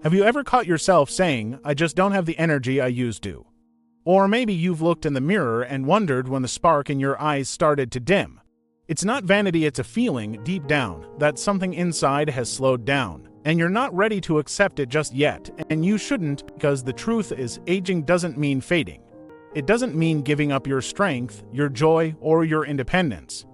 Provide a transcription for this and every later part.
Have you ever caught yourself saying, "I just don't have the energy I used to"? Or maybe you've looked in the mirror and wondered when the spark in your eyes started to dim. It's not vanity, it's a feeling deep down that something inside has slowed down, and you're not ready to accept it just yet, and you shouldn't, because the truth is, aging doesn't mean fading. It doesn't mean giving up your strength, your joy, or your independence.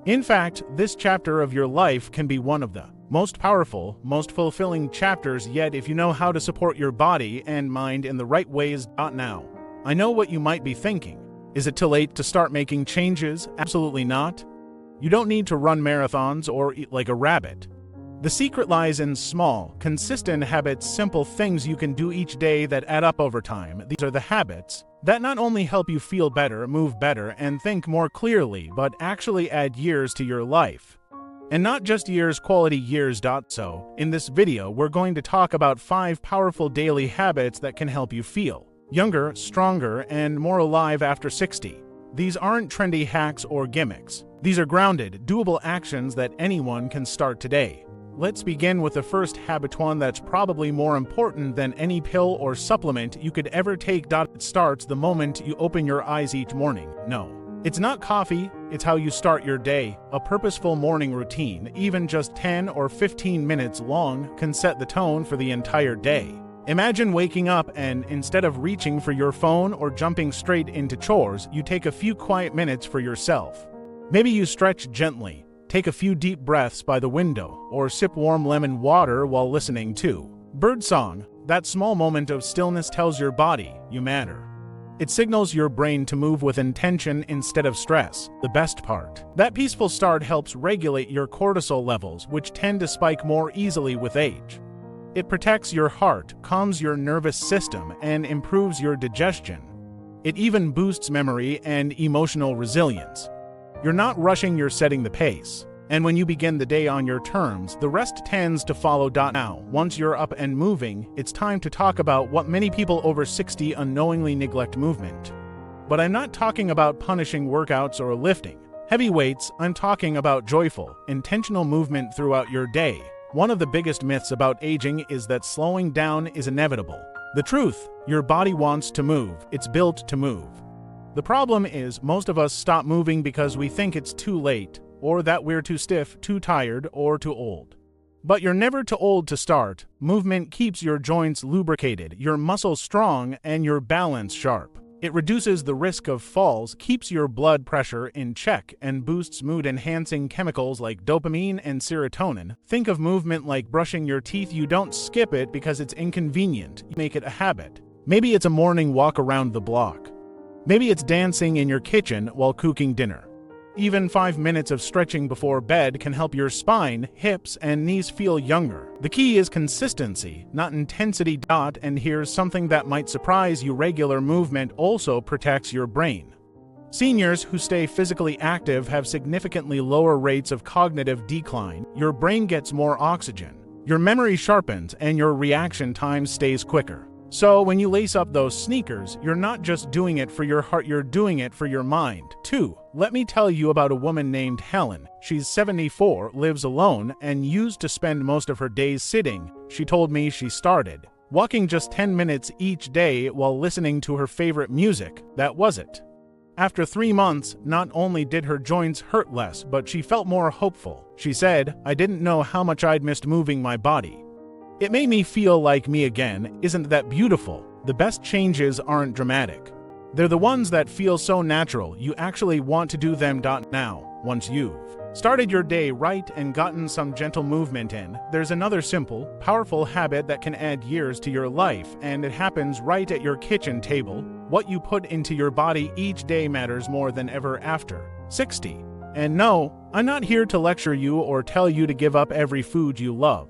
In fact, this chapter of your life can be one of the most powerful, most fulfilling chapters yet if you know how to support your body and mind in the right ways. Now, I know what you might be thinking. Is it too late to start making changes? Absolutely not. You don't need to run marathons or eat like a rabbit. The secret lies in small, consistent habits, simple things you can do each day that add up over time. These are the habits that not only help you feel better, move better, and think more clearly, but actually add years to your life. And not just years, quality years. So, in this video, we're going to talk about 5 powerful daily habits that can help you feel younger, stronger, and more alive after 60. These aren't trendy hacks or gimmicks. These are grounded, doable actions that anyone can start today. Let's begin with the first habit, one that's probably more important than any pill or supplement you could ever take. It starts the moment you open your eyes each morning. No, it's not coffee, it's how you start your day. A purposeful morning routine, even just 10 or 15 minutes long, can set the tone for the entire day. Imagine waking up and, instead of reaching for your phone or jumping straight into chores, you take a few quiet minutes for yourself. Maybe you stretch gently, take a few deep breaths by the window, or sip warm lemon water while listening to birdsong. That small moment of stillness tells your body you matter. It signals your brain to move with intention instead of stress. The best part, that peaceful start helps regulate your cortisol levels, which tend to spike more easily with age. It protects your heart, calms your nervous system, and improves your digestion. It even boosts memory and emotional resilience. You're not rushing, you're setting the pace. And when you begin the day on your terms, the rest tends to follow. Now, once you're up and moving, it's time to talk about what many people over 60 unknowingly neglect: movement. But I'm not talking about punishing workouts or lifting heavy weights. I'm talking about joyful, intentional movement throughout your day. One of the biggest myths about aging is that slowing down is inevitable. The truth, your body wants to move, it's built to move. The problem is, most of us stop moving because we think it's too late, or that we're too stiff, too tired, or too old. But you're never too old to start. Movement keeps your joints lubricated, your muscles strong, and your balance sharp. It reduces the risk of falls, keeps your blood pressure in check, and boosts mood-enhancing chemicals like dopamine and serotonin. Think of movement like brushing your teeth. You don't skip it because it's inconvenient. You make it a habit. Maybe it's a morning walk around the block. Maybe it's dancing in your kitchen while cooking dinner. Even 5 minutes of stretching before bed can help your spine, hips, and knees feel younger. The key is consistency, not intensity. And here's something that might surprise you: regular movement also protects your brain. Seniors who stay physically active have significantly lower rates of cognitive decline. Your brain gets more oxygen, your memory sharpens, and your reaction time stays quicker. So when you lace up those sneakers, you're not just doing it for your heart, you're doing it for your mind, too. Let me tell you about a woman named Helen. She's 74, lives alone, and used to spend most of her days sitting. She told me she started walking just 10 minutes each day while listening to her favorite music. That was it. After 3 months, not only did her joints hurt less, but she felt more hopeful. She said, "I didn't know how much I'd missed moving my body. It made me feel like me again." Isn't that beautiful? The best changes aren't dramatic. They're the ones that feel so natural, you actually want to do them. Now, once you've started your day right and gotten some gentle movement in, there's another simple, powerful habit that can add years to your life, and it happens right at your kitchen table. What you put into your body each day matters more than ever after 60. And no, I'm not here to lecture you or tell you to give up every food you love.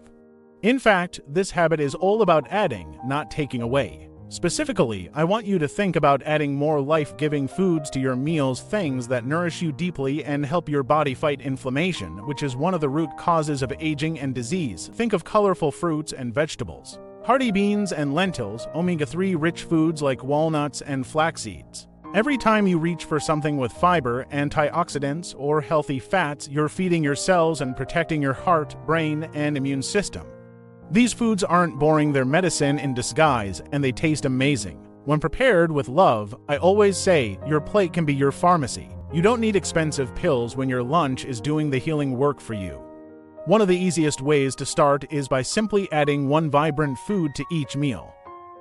In fact, this habit is all about adding, not taking away. Specifically, I want you to think about adding more life-giving foods to your meals, things that nourish you deeply and help your body fight inflammation, which is one of the root causes of aging and disease. Think of colorful fruits and vegetables, hearty beans and lentils, omega-3 rich foods like walnuts and flax seeds. Every time you reach for something with fiber, antioxidants, or healthy fats, you're feeding your cells and protecting your heart, brain, and immune system. These foods aren't boring, they're medicine in disguise, and they taste amazing. When prepared with love, I always say, your plate can be your pharmacy. You don't need expensive pills when your lunch is doing the healing work for you. One of the easiest ways to start is by simply adding one vibrant food to each meal.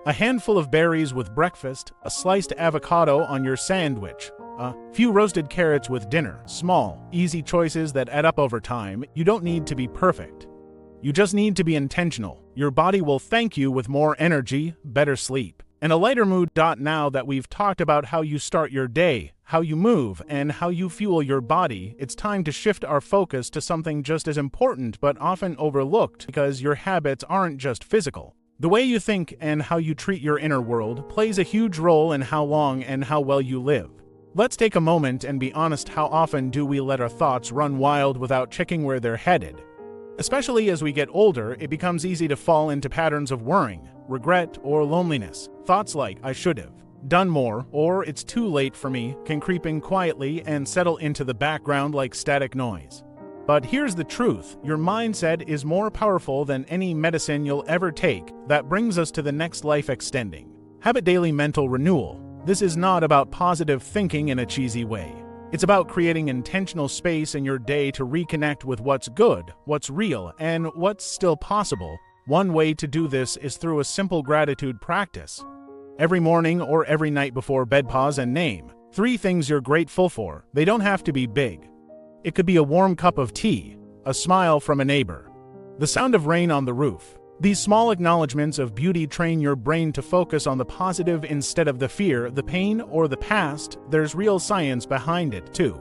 A handful of berries with breakfast, a sliced avocado on your sandwich, a few roasted carrots with dinner. Small, easy choices that add up over time. You don't need to be perfect. You just need to be intentional. Your body will thank you with more energy, better sleep, and a lighter mood. Now that we've talked about how you start your day, how you move, and how you fuel your body, it's time to shift our focus to something just as important but often overlooked, because your habits aren't just physical. The way you think and how you treat your inner world plays a huge role in how long and how well you live. Let's take a moment and be honest. How often do we let our thoughts run wild without checking where they're headed? Especially as we get older, it becomes easy to fall into patterns of worrying, regret, or loneliness. Thoughts like, I should have done more, or it's too late for me, can creep in quietly and settle into the background like static noise. But here's the truth, your mindset is more powerful than any medicine you'll ever take. That brings us to the next life extending habit: daily mental renewal. This is not about positive thinking in a cheesy way. It's about creating intentional space in your day to reconnect with what's good, what's real, and what's still possible. One way to do this is through a simple gratitude practice. Every morning or every night before bed, pause and name 3 things you're grateful for. They don't have to be big. It could be a warm cup of tea, a smile from a neighbor, the sound of rain on the roof. These small acknowledgments of beauty train your brain to focus on the positive instead of the fear, the pain, or the past. There's real science behind it, too.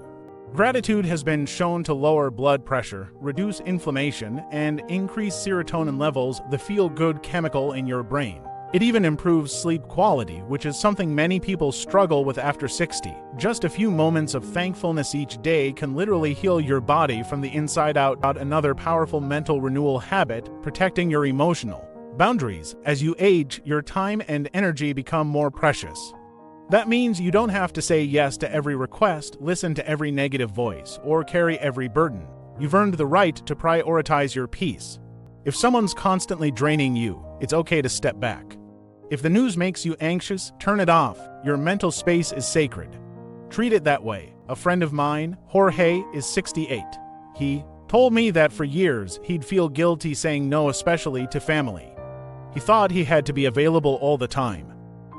Gratitude has been shown to lower blood pressure, reduce inflammation, and increase serotonin levels, the feel-good chemical in your brain. It even improves sleep quality, which is something many people struggle with after 60. Just a few moments of thankfulness each day can literally heal your body from the inside out. Another powerful mental renewal habit: protecting your emotional boundaries. As you age, your time and energy become more precious. That means you don't have to say yes to every request, listen to every negative voice, or carry every burden. You've earned the right to prioritize your peace. If someone's constantly draining you, it's okay to step back. If the news makes you anxious, turn it off. Your mental space is sacred. Treat it that way. A friend of mine, Jorge, is 68. He told me that for years he'd feel guilty saying no, especially to family. He thought he had to be available all the time.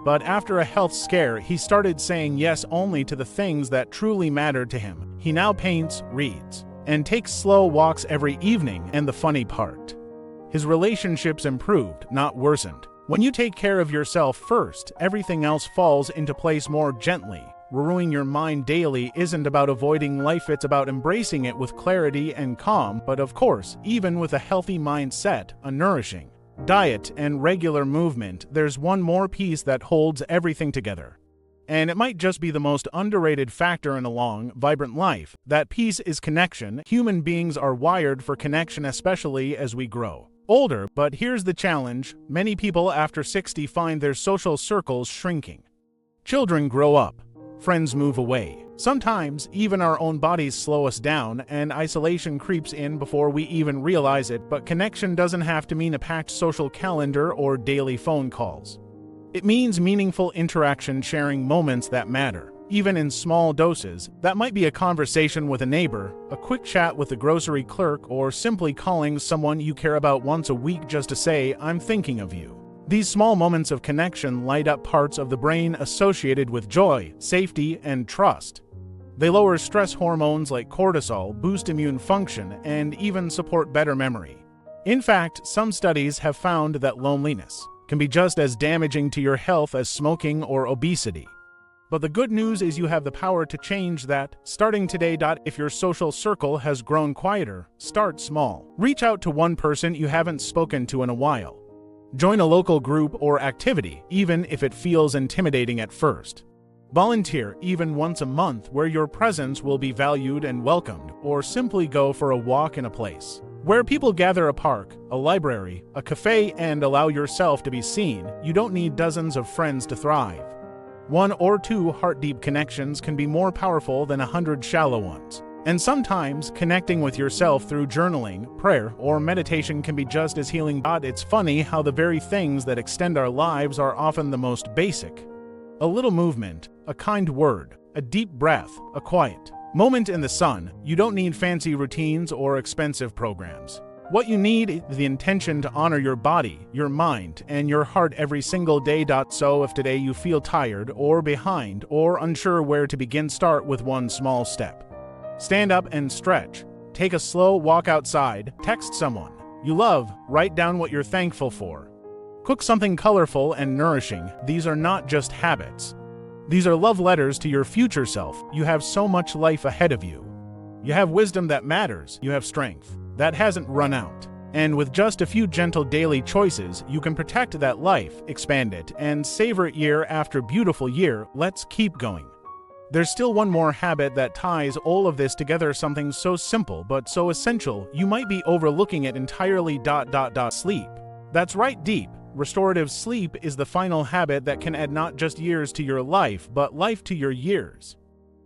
But after a health scare, he started saying yes only to the things that truly mattered to him. He now paints, reads, and takes slow walks every evening. And the funny part, his relationships improved, not worsened. When you take care of yourself first, everything else falls into place more gently. Renewing your mind daily isn't about avoiding life, it's about embracing it with clarity and calm. But of course, even with a healthy mindset, a nourishing diet, and regular movement, there's one more piece that holds everything together. And it might just be the most underrated factor in a long, vibrant life. That piece is connection. Human beings are wired for connection, especially as we grow older. But here's the challenge: many people after 60 find their social circles shrinking. Children grow up, friends move away. Sometimes even our own bodies slow us down, and isolation creeps in before we even realize it. But connection doesn't have to mean a packed social calendar or daily phone calls. It means meaningful interaction, sharing moments that matter, even in small doses. That might be a conversation with a neighbor, a quick chat with the grocery clerk, or simply calling someone you care about once a week just to say, "I'm thinking of you." These small moments of connection light up parts of the brain associated with joy, safety, and trust. They lower stress hormones like cortisol, boost immune function, and even support better memory. In fact, some studies have found that loneliness can be just as damaging to your health as smoking or obesity. But the good news is you have the power to change that, starting today. If your social circle has grown quieter, start small. Reach out to one person you haven't spoken to in a while. Join a local group or activity, even if it feels intimidating at first. Volunteer, even once a month, where your presence will be valued and welcomed, or simply go for a walk in a place where people gather: a park, a library, a cafe, and allow yourself to be seen. You don't need dozens of friends to thrive. 1 or 2 heart-deep connections can be more powerful than 100 shallow ones. And sometimes, connecting with yourself through journaling, prayer, or meditation can be just as healing. It's funny how the very things that extend our lives are often the most basic. A little movement, a kind word, a deep breath, a quiet moment in the sun. You don't need fancy routines or expensive programs. What you need is the intention to honor your body, your mind, and your heart every single day. So if today you feel tired or behind or unsure where to begin, start with one small step. Stand up and stretch. Take a slow walk outside. Text someone you love. Write down what you're thankful for. Cook something colorful and nourishing. These are not just habits. These are love letters to your future self. You have so much life ahead of you. You have wisdom that matters. You have strength that hasn't run out. And with just a few gentle daily choices, you can protect that life, expand it, and savor it year after beautiful year. Let's keep going. There's still one more habit that ties all of this together, something so simple but so essential you might be overlooking it entirely. Sleep. That's right, deep, restorative sleep is the final habit that can add not just years to your life, but life to your years.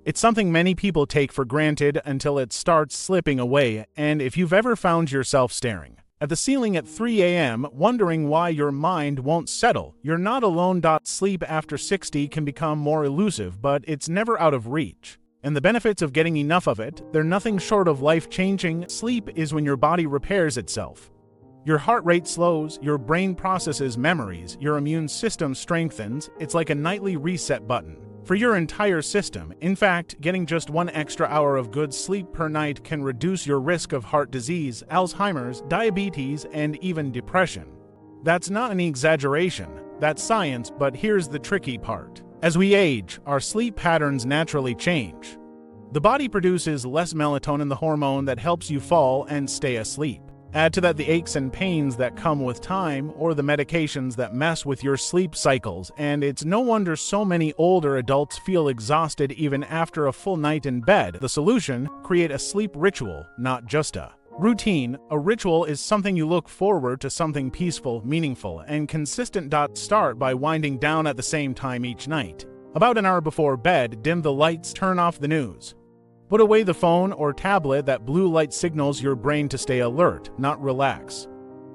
It's something many people take for granted until it starts slipping away, and if you've ever found yourself staring at the ceiling at 3 a.m., wondering why your mind won't settle, you're not alone. Sleep after 60 can become more elusive, but it's never out of reach. And the benefits of getting enough of it, they're nothing short of life-changing. Sleep is when your body repairs itself. Your heart rate slows, your brain processes memories, your immune system strengthens. It's like a nightly reset button for your entire system. In fact, getting just 1 extra hour of good sleep per night can reduce your risk of heart disease, Alzheimer's, diabetes, and even depression. That's not an exaggeration, that's science. But here's the tricky part. As we age, our sleep patterns naturally change. The body produces less melatonin, the hormone that helps you fall and stay asleep. Add to that the aches and pains that come with time, or the medications that mess with your sleep cycles, and it's no wonder so many older adults feel exhausted even after a full night in bed. The solution? Create a sleep ritual, not just a routine. A ritual is something you look forward to, something peaceful, meaningful, and consistent. Start by winding down at the same time each night. About an hour before bed, dim the lights, turn off the news. Put away the phone or tablet. That blue light signals your brain to stay alert, not relax.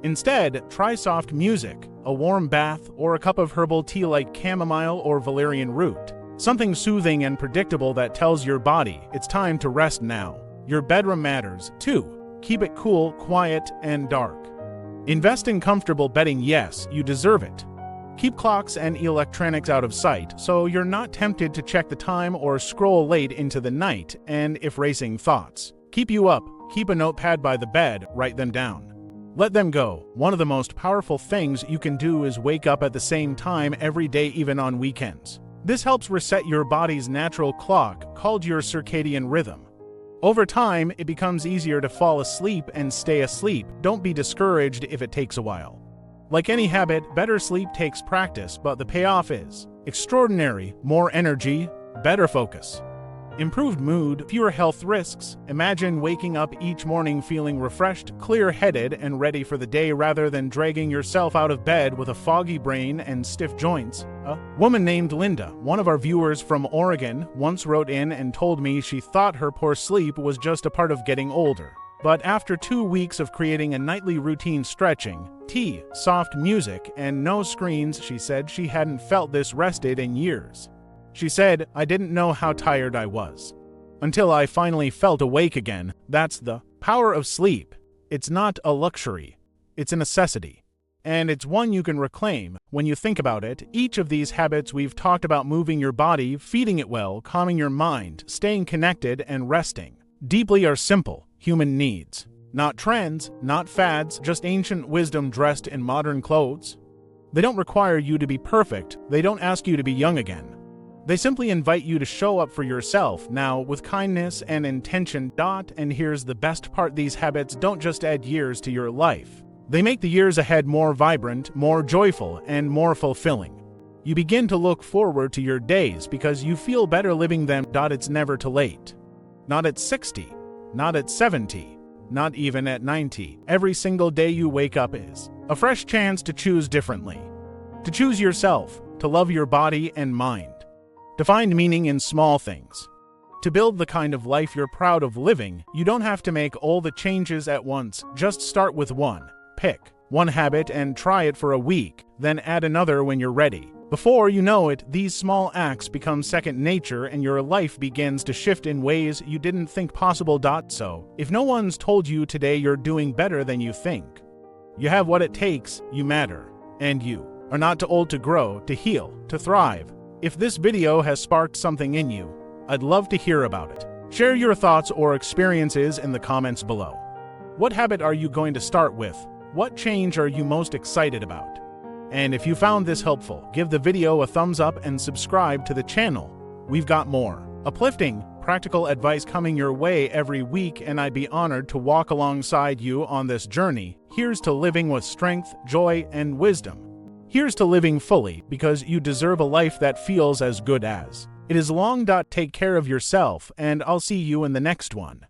Instead, try soft music, a warm bath, or a cup of herbal tea like chamomile or valerian root. Something soothing and predictable that tells your body it's time to rest now. Your bedroom matters, too. Keep it cool, quiet, and dark. Invest in comfortable bedding. Yes, you deserve it. Keep clocks and electronics out of sight so you're not tempted to check the time or scroll late into the night. And if racing thoughts keep you up, keep a notepad by the bed, write them down. Let them go. One of the most powerful things you can do is wake up at the same time every day, even on weekends. This helps reset your body's natural clock, called your circadian rhythm. Over time, it becomes easier to fall asleep and stay asleep. Don't be discouraged if it takes a while. Like any habit, better sleep takes practice, but the payoff is extraordinary. More energy, better focus, improved mood, fewer health risks. Imagine waking up each morning feeling refreshed, clear-headed, and ready for the day rather than dragging yourself out of bed with a foggy brain and stiff joints. A woman named Linda, one of our viewers from Oregon, once wrote in and told me she thought her poor sleep was just a part of getting older. But after 2 weeks of creating a nightly routine, stretching, tea, soft music, and no screens, she said she hadn't felt this rested in years. She said, "I didn't know how tired I was until I finally felt awake again." That's the power of sleep. It's not a luxury, it's a necessity. And it's one you can reclaim. When you think about it, each of these habits we've talked about, moving your body, feeding it well, calming your mind, staying connected, and resting deeply, are simple human needs. Not trends, not fads, just ancient wisdom dressed in modern clothes. They don't require you to be perfect. They don't ask you to be young again. They simply invite you to show up for yourself now with kindness and intention. And here's the best part. These habits don't just add years to your life. They make the years ahead more vibrant, more joyful, and more fulfilling. You begin to look forward to your days because you feel better living them. It's never too late. Not at 60. Not at 70, not even at 90. Every single day you wake up is a fresh chance to choose differently, to choose yourself, to love your body and mind, to find meaning in small things, To build the kind of life you're proud of living, you don't have to make all the changes at once. Just start with one. Pick one habit and try it for a week, then add another when you're ready. Before you know it, these small acts become second nature and your life begins to shift in ways you didn't think possible. So, if no one's told you today you're doing better than you think, you have what it takes, you matter, and you are not too old to grow, to heal, to thrive. If this video has sparked something in you, I'd love to hear about it. Share your thoughts or experiences in the comments below. What habit are you going to start with? What change are you most excited about? And if you found this helpful, give the video a thumbs up and subscribe to the channel. We've got more uplifting, practical advice coming your way every week, and I'd be honored to walk alongside you on this journey. Here's to living with strength, joy, and wisdom. Here's to living fully, because you deserve a life that feels as good as it is long. Take care of yourself, and I'll see you in the next one.